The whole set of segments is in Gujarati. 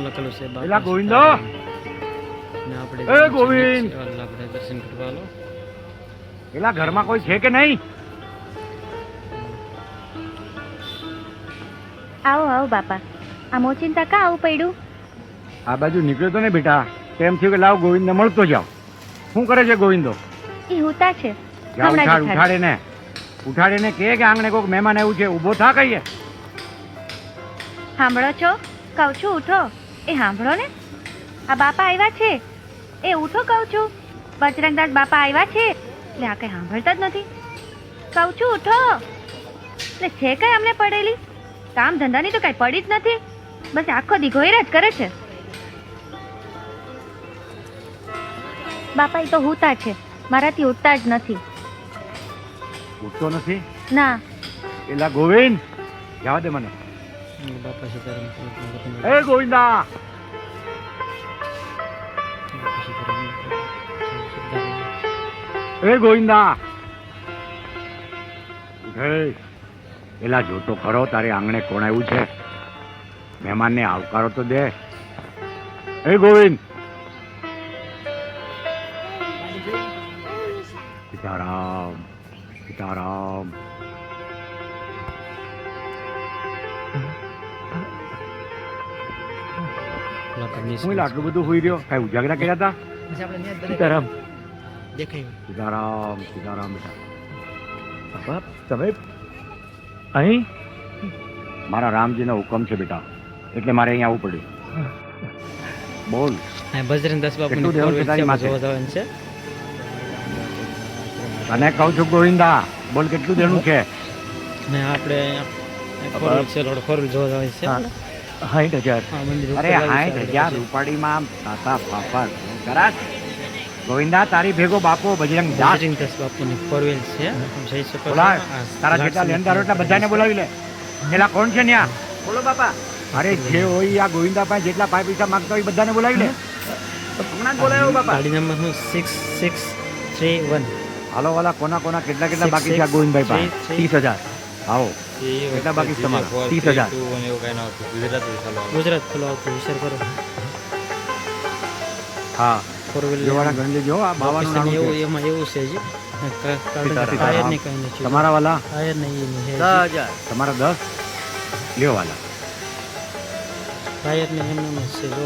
લખેલું છે એલા ગોવિંદો, ને આપણે એ ગોવિંદ, આપણે દર્શન કરવા લો. એલા ઘરમાં કોઈ છે કે નહીં? આવો આવો બાપા. આ મોચિંતા કા આવું પડ્યું? આ બાજુ નીકળ્યો તો ને બેટા, તેમ થયું કે લાવ ગોવિંદને મળતો જાવ. શું કરે છે ગોવિંદો? એ હુતા છે. જા હમણાં જ ઉઠાડે ને, ઉઠાડે ને કે આંગણે કોઈક મહેમાન આવ્યું છે, ઊભો થા કહીએ. સાંભળો છો? કહું છું ઉઠો. એ સાંભળો ને, આ બાપા આવ્યા છે. એ ઉઠો કહું છું. બજરંગદાસ બાપા આવ્યા છે. એટલે આ કઈ સાંભળતા જ નથી. કહું છું ઉઠો. એટલે છે કઈ અમને પડેલી કામ ધંધાની તો કઈ પડી જ નથી. બસ આખો દી ઘોયરા જ કરે છે. બાપા એ તો હુતા છે, મારાથી ઉઠતા જ નથી. ઉઠતો નથી? ના. એલા ગોવિંદ, જવા દે મને. બાપા સીતારામ. એ ગોવિંદા, બાપા સીતારામ. એ ગોવિંદા, ઉઠે. એલા જોતો ખરો તારે આંગણે કોણ આવ્યું છે? મહેમાનને આવકારો તો દે. એ ગોવિંદ, સીતારામ સીતારામ. હું આટલું બધું હોઈ રહ્યો, કઈ ઉજાગરા કર્યા હતા? સીતારામ દેખાય. સીતારામ સીતારામ. બેટા બાપા તમે અહીં? મારા રામજીનો હુકમ છે બેટા, એટલે મારે અહીંયા આવવું પડ્યું. બોલ. બજરંગદાસ કેટલું બાપુની દેવું છે તારી જોવા માથે? જવાનું છે. તને કહું છું ગોવિંદા, બોલ કેટલું દેણું છે? ને આપણે ફોરલ છે, લોડ ફોરલ જોવા જવાનું છે. 60,000. હા, મંદિર ઉપર અરે જવાનું છે 60,000 રૂપાડીમાં તાતા ફાફા કરાશ. ગોવિંદા તારી ભેગો બાપો બજરંગ દાસ. બજરંગદાસ બાપુની ફોરવેલ છે. જઈ શકો છો. બોલાય. આ તારા જેટલા લેણદારો એટલા બધાને બોલાવી લે. પેલા કોણ છે ન્યા? બોલો બાપા. અરે જે હોય આ ગોવિંદા પાસે જેટલા પાંચ પૈસા માંગતા હોય બધાને બોલાવી લે. હમણાં જ બોલાયો બાપા. ગાડી નંબર 6631. હાલો વાલા, કોના કોના કેટલા કેટલા બાકી છે આ ગોવિંદભાઈ પાસે? 30,000. આવો. કેટલા બાકી છે તમારા? 30,000. ગુજરાત ખોલો આવતો વિચાર કરો. હા, ફોરવેલ જોવાના ગણ લેજો. આ બાવાનું નામ એવું છે. એમાં એવું છે જી. સીતારામ. ટાયર ની કઈ નથી. તમારા વાલા ટાયર નહીં એની છે. 10,000. તમારા 10 લ્યો વાલા. ટાયર ને એમને એમ જ છે જો.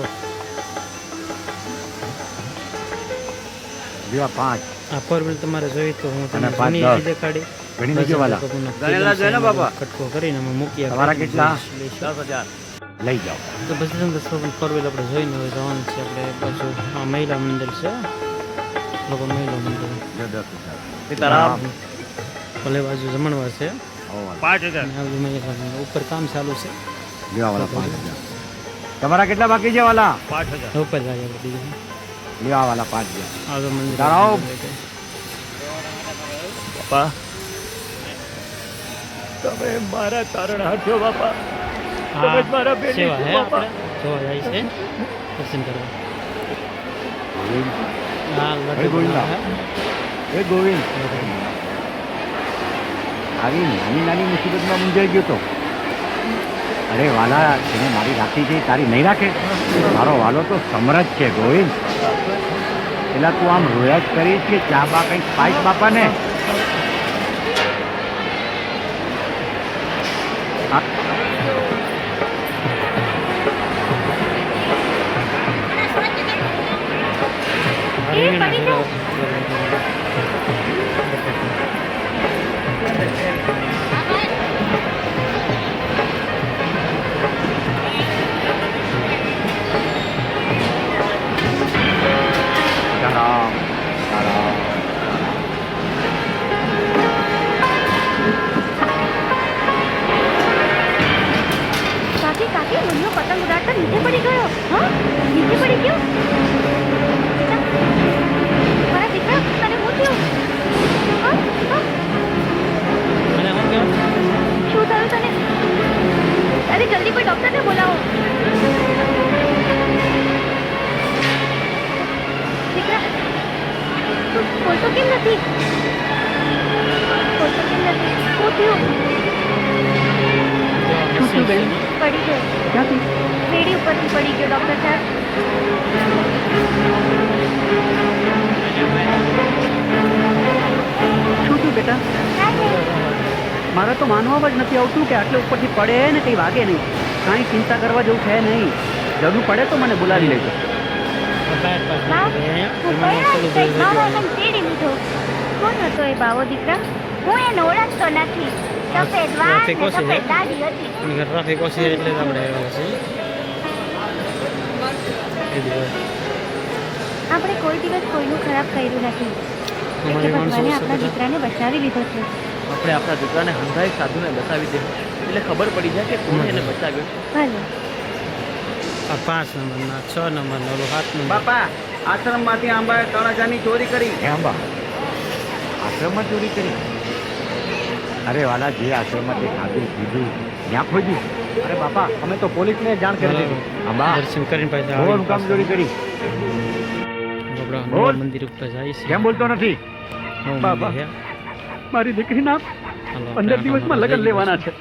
લ્યો 5. આ ફોરવેલ તમારે જોઈ તો હું તમને અને પાંચ જૂની દસ. દેખાડી. ઘણી લેજો વાલા. ગણેલા છે ને બાપા? કટકો કરીને અમે મૂકી આપીએ. તમારા કેટલા? 10,000. લઈ જાઓ. તો બજરંગદાસ બાપુની ફોરવેલ આપણે જોઈને હવે જવાનું છે. આપણે બાજુ આ મહિલા મંદિર છે. લોકો મહિલા મંદિર. લ્યો 10,000. સીતારામ. ભલે બાજુ જમણવાર છે. આવો વાલા. 5,000. અને આ બધું મહિલા મંદિર. ઉપર કામ ચાલુ છે. લ્યો વાલા 5,000. તમારા કેટલા બાકી છે વાલા? 5,000. ઉપર જાય આપણે બીજું. લ્યો આ વાલા 5,000. આ તો મંદિર. તારાઓ. બાપા તમે મારા તારણા છો બાપા. તમે જ મારા બેટી સેવા છો હે બાપા. આપણે જોવા જાય છે દર્શન કરવા. ગોવિંદ. હા, હે લડ્ડુ ગોવિંદા. હે. એ ગોવિંદ, આવી નાની નાની મુસીબતમાં મૂંઝાઈ ગયો તો. અરે વાલા, તેને મારી રાખી છે તારી નહીં રાખે? મારો વાલો તો સમરજ છે ગોવિંદ. પેલા તું આમ રોયા જ કરીશ કે ચા બા કંઈક પાઈશ બાપાને? એ પડી જાઓ. સીતારામ, સીતારામ. કાકી કાકી મમ્મીનો પતંગ ઉડાડતા નીચે પડી ગયો. હા, નીચે પડી ગયો. મારા દીકરા, તને શું થયું? હા? હા? અને હું કેવું? શું થયું તને? અરે જલ્દી કોઈ ડોક્ટરને બોલાવો. દીકરા, બોલતો કેમ નથી? બોલતો કેમ નથી? શું થયું? શું પડી પડી ગયો. ક્યાંથી? સીડી ઉપરથી પડી ગયો ડોક્ટર સાહેબ. શું થયું બેટા? મારે તો માનવામાં જ નથી આવતું કે આટલે ઉપરથી પડે ને કંઈ વાગે નહીં. કાંઈ ચિંતા કરવા જેવું છે નહીં. જરૂર પડે તો મને બોલાવી લેજો. બા, હું પડ્યો ને કંઈક મારા મને તેડી લીધો. કોણ હતો એ બાવો દીકરા? હું એને ઓળખતો નથી. સફેદ વાળ ને સફેદ દાઢી હતી. ટ્રાફિક ઓછી એટલે જ આપણે આવ્યા છીએ. એ દિવસ આપણે કોઈ દિવસ કોઈનું ખરાબ કર્યું નથી. અમારી એટલે માણસો ભગવાને છે આપણા બધા. દીકરાને બચાવી લીધો છે. આપણે આપણા દીકરાને હંધાઈ સાધુને બતાવી દે એટલે ખબર પડી જાય કે કોણે એને બચાવ્યો. ભલે. આ 5 નંબરના 6 નંબરના ઓલો 7 નંબર. બાપા, આશ્રમમાંથી આંબાએ 3000ની ચોરી કરી. હે અંબા આશ્રમમાં ચોરી કરી? અરે વાલા, જે આશ્રમમાં તે ખાધું પીધું ત્યાં ખોજ્યું. અરે બાપા, અમે તો પોલીસને જાણ કરી દીધી. અંબા દર્શન કરીને પાછા બોલ, આવી કામ ચોરી કરી? આપણે બોલ. હનુમાન મંદિર ઉપર જાય છે. કેમ બોલતો નથી? નવું બાબા. મંદિર છે. મારી દીકરીના હાલો, 15 આપણે દિવસમાં આટો લગ્ન મારવા લેવાના છે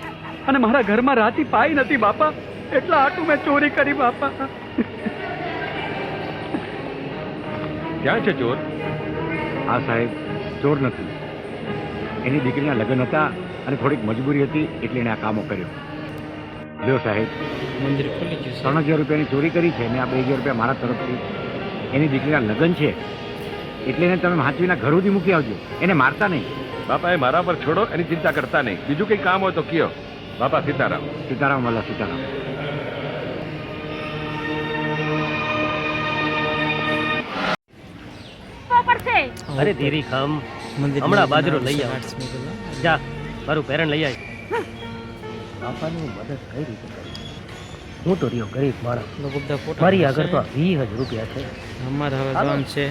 અને મારા ઘરમાં રાતી પાઈ નથી બાપા. એટલા આટું મેં ચોરી કરી બાપા. ક્યાં છે ચોર? હા સાહેબ, ચોર નથી. એની દીકરીના લગ્ન હતા અને થોડીક મજબૂરી હતી એટલે એને આ કામો કર્યો. લ્યો સાહેબ, મંદિર ખુલી ગયું 3000 રૂપિયાની ચોરી કરી છે અને આ 2000 રૂપિયા મારા તરફથી. એની દીકરીના લગ્ન છે એટલે એને તમે હાંચવીના ઘર સુધી મૂકી આવજો. એને મારતા નહીં. બાપા, એ મારા પર છોડો, એની ચિંતા કરતા નહીં. બીજું કઈ કામ હોય તો કયો. બાપા સીતારામ. સીતારામ વાલા, સીતારામ. પડશે. છે. અરે તેરી ખમ, મંદિર હમણાં બાજરો લઈ આવો. આર્ટ્સ માં પેલા. જા મારું પેરણ લઈ આવી. બાપાની મદદ કઈ રીતે કરી? હું તો રહ્યો ગરીબ માણસ. લોકો બધા ફોટા મારી પાડે આગળ તો છે. 20,000 રૂપિયા છે. અમારે હવે જવાનું છે.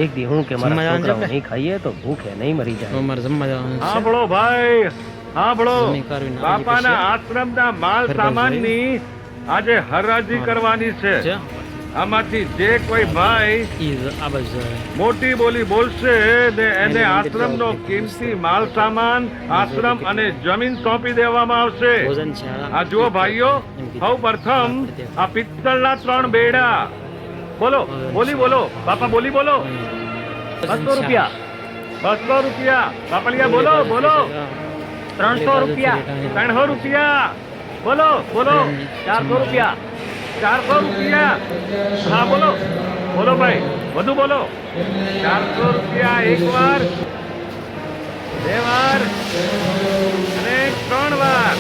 એક દી હું કે જમવા મારા જવાનું છે છોકરાઓ આપણે? નહીં ખાઈએ તો ભૂખે નહીં મરી જાય. અમારે જમવા જવાનું છે. સાંભળો ભાઈ, સાંભળો. જમી કરવીને આવી બાપાના પછી આશ્રમના માલ ફરવા સામાનની આજે હરાજી હા. કરવાની છે. છે. આમાંથી જે કોઈ ભાઈ ઈ આ બાજુ આવે. મોટી બોલી બોલશે ને એને મંદિર આશ્રમનો જવાનું. કિંમતી માલ સામાન, આશ્રમ અને જમીન સોંપી દેવામાં આવશે. ભોજન છે આ જુઓ ભાઈઓ, સૌ પ્રથમ આ પિત્તળના 3 બેડા. બોલો, બોલી બોલો બાપા, બોલી બોલો. 200 રૂપિયા. 200 રૂપિયા. બાપલિયા બોલો, બોલો. 300 રૂપિયા. 300 રૂપિયા. બોલો, બોલો. 400 રૂપિયા. 400 રૂપિયા. હા બોલો, બોલો ભાઈ, વધુ બોલો. 400 રૂપિયા એક વાર, 2 વાર અને 3 વાર.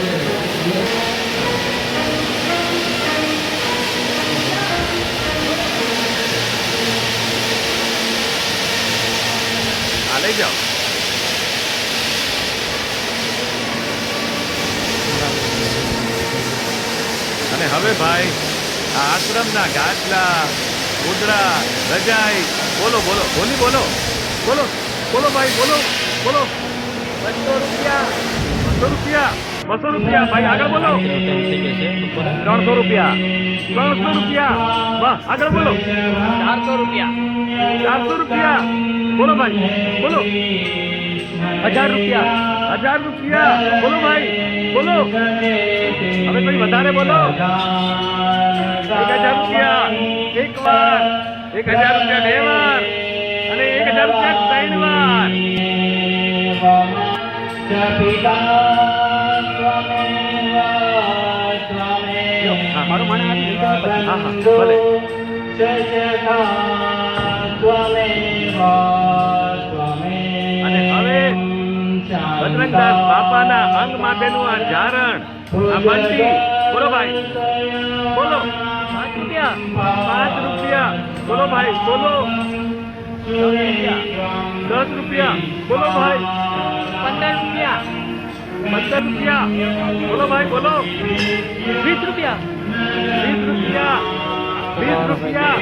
આ લઈ જાઓ. અને હવે ભાઈ, આ આશ્રમના ગાદલા, ઉદડા, રજાઈ, બોલો બોલો, બોલી બોલો, બોલો બોલો ભાઈ, બોલો બોલો. 200 રૂપિયા. 200 રૂપિયા. 200 રૂપિયા. ભાઈ આગળ બોલો. થઈ ગયો છે બપોરે. 300 રૂપિયા. 300 રૂપિયા. વાહ, આગળ બોલો. 400 રૂપિયા. 400 રૂપિયા. બોલો ભાઈ, બોલો. 1000 રૂપિયા. 1000 રૂપિયા. બોલો ભાઈ, બોલો. હવે કોઈ વધારે બોલો. 1000 રૂપિયા એક વાર, 1000 રૂપિયા 2 વાર અને 1000 રૂપિયા 3 વાર. હા, મારો માણસ આવી લઈ જાય પછી. હા હા ભલે. અને હવે બજરંગદાસ બાપાના અંગ માટેનું આ જારણ, આ બંટી. બોલો ભાઈ, બોલો. 5 રૂપિયા. 5 રૂપિયા. બોલો ભાઈ, બોલો. 10 રૂપિયા. બોલો ભાઈ. 15 રૂપિયા. 15 રૂપિયા. બોલો ભાઈ, બોલો. 20 રૂપિયા. 20 રૂપિયા. 20 રૂપિયા.